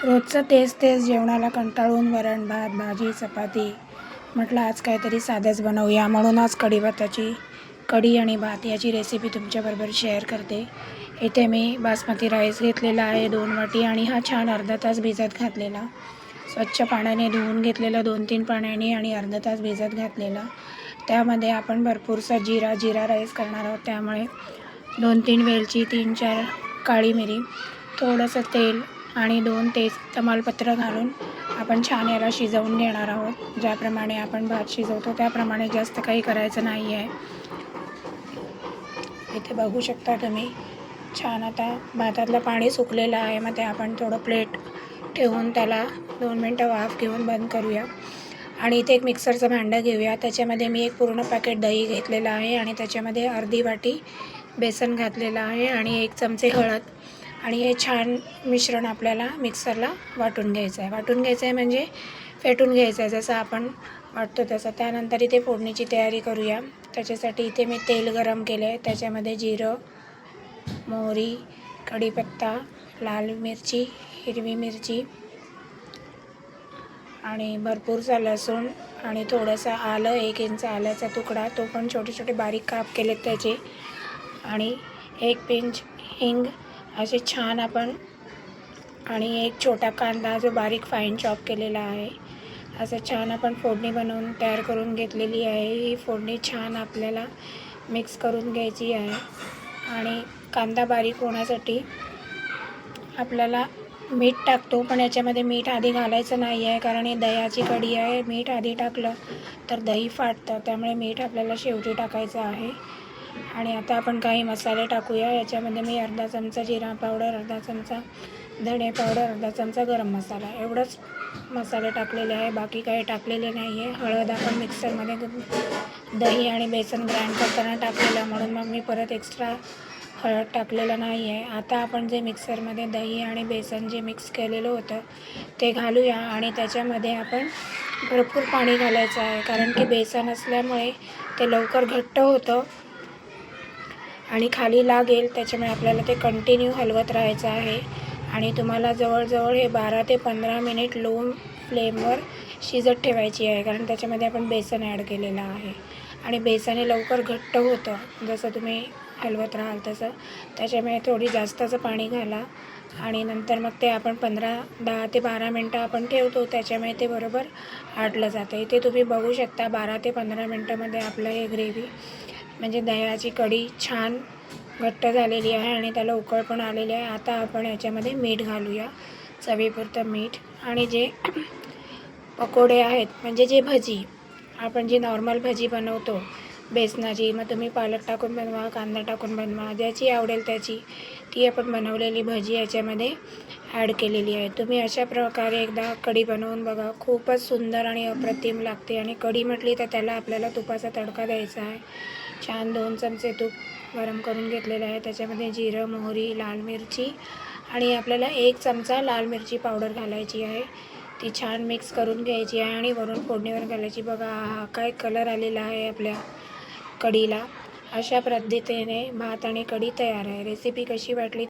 रोजचं तेच तेच जेवणाला कंटाळून वरण भात भाजी चपाती म्हटलं आज काहीतरी साधंच बनवूया, म्हणून आज कढी आणि भात याची रेसिपी तुमच्याबरोबर शेअर करते. इथे मी बासमती राईस घेतलेला आहे 2 वाटी आणि हा छान अर्धा तास भिजत घातलेला, स्वच्छ पाण्याने धुवून घेतलेला 2-3 पाण्याने आणि अर्धा तास भिजत घातलेला. त्यामध्ये आपण भरपूरसा जिरा राईस करणार आहोत, त्यामुळे 2-3 वेलची, 3-4 काळी मिरी, थोडंसं तेल आणि 2 तमालपत्र घालून आपण छान याला शिजवून घेणार आहोत. ज्याप्रमाणे आपण भात शिजवतो त्याप्रमाणे, जास्त काही करायचं नाही आहे. इथे बघू शकता तुम्ही, छान आता भातातलं पाणी सुकलेलं आहे. मग ते आपण थोडं प्लेट ठेवून त्याला 2 मिनटं वाफ घेऊन बंद करूया. आणि इथे एक मिक्सरचं भांडं घेऊया. त्याच्यामध्ये मी एक पूर्ण पॅकेट दही घेतलेलं आहे आणि त्याच्यामध्ये अर्धी वाटी बेसन घातलेलं आहे आणि 1 चमचे हळद. आणि हे छान मिश्रण आपल्याला मिक्सरला वाटून घ्यायचं आहे म्हणजे फेटून घ्यायचं आहे, जसं आपण वाटतो तसं. त्यानंतर इथे फोडणीची तयारी करूया. त्याच्यासाठी इथे मी तेल गरम केलं आहे. त्याच्यामध्ये जिरं, मोहरी, कढीपत्ता, लाल मिरची, हिरवी मिरची आणि भरपूरसा लसूण आणि थोडंसं आलं, 1 इंच आल्याचा तुकडा, तो पण छोटे छोटे बारीक काप केलेत त्याचे, आणि 1 पिंच हिंग असे छान आपण, आणि 1 छोटा कांदा जो बारीक फाईन चॉप केलेला आहे. असं छान आपण फोडणी बनवून तयार करून घेतलेली आहे. ही फोडणी छान आपल्याला मिक्स करून घ्यायची आहे. आणि कांदा बारीक होण्यासाठी आपल्याला मीठ टाकतो, पण याच्यामध्ये मीठ आधी घालायचं नाही आहे, कारण ही दह्याची कढी आहे. मीठ आधी टाकलं तर दही फाटतं, त्यामुळे मीठ आपल्याला शेवटी टाकायचं आहे. आणि आता आपण काही मसाले टाकूया. याच्यामध्ये मी अर्धा चमचा जिरा पावडर, अर्धा चमचा धणे पावडर, अर्धा चमचा गरम मसाला, एवढंच मसाले टाकलेले आहे, बाकी काही टाकलेले नाही आहे. हळद आपण मिक्सरमध्ये दही आणि बेसन ग्राइंड करताना टाकलेलं, म्हणून मग मी परत एक्स्ट्रा हळद टाकलेलं नाही आहे. आता आपण जे मिक्सरमध्ये दही आणि बेसन जे मिक्स केलेलं होतं ते घालूया आणि त्याच्यामध्ये आपण भरपूर पाणी घालायचं आहे, कारण की बेसन असल्यामुळे ते लवकर घट्ट होतं आणि खाली लागेल. त्याच्यामुळे आपल्याला ते कंटिन्यू हलवत राहायचं आहे. आणि तुम्हाला जवळजवळ हे 12 ते 15 मिनिट लो फ्लेमवर शिजत ठेवायची आहे, कारण त्याच्यामध्ये आपण बेसन ॲड केलेलं आहे आणि बेसन हे लवकर घट्ट होतं जसं तुम्ही हलवत राहाल तसं. त्याच्यामुळे थोडी जास्तचं पाणी घाला आणि नंतर मग ते आपण 10 ते 12 मिनटं आपण ठेवतो, त्याच्यामुळे ते बरोबर आटलं जातं. इथे तुम्ही बघू शकता 12 ते 15 मिनटामध्ये आपलं हे ग्रेव्ही म्हणजे दह्याची कढी छान घट्ट झालेली आहे आणि त्याला उकळ पण आलेली आहे. आता आपण याच्यामध्ये मीठ घालूया, चवीपुरतं मीठ. आणि जे पकोडे आहेत, म्हणजे जे भजी आपण जी नॉर्मल भजी बनवतो बेसनाची, मग तुम्ही पालक टाकून बनवा, कांदा टाकून बनवा, ज्याची आवडेल त्याची, ती आपण बनवलेली भजी याच्यामध्ये ॲड केलेली आहे. तुम्ही अशा प्रकारे एकदा कढी बनवून बघा, खूपच सुंदर आणि अप्रतिम लागते. आणि कढी म्हटली तर त्याला आपल्याला तुपाचा तडका द्यायचा आहे. छान 2 चमचे तूप गरम करून घेतलेलं आहे. त्याच्यामध्ये जिरं, मोहरी, लाल मिरची आणि आपल्याला 1 चमचा लाल मिरची पावडर घालायची आहे. ती छान मिक्स करून घ्यायची आहे आणि वरून फोडणीवर घालायची. बघा हा काय कलर आलेला आहे आपल्या कढीला. अशा पद्धतीने भात आणि कढी तयार आहे. रेसिपी कशी वाटली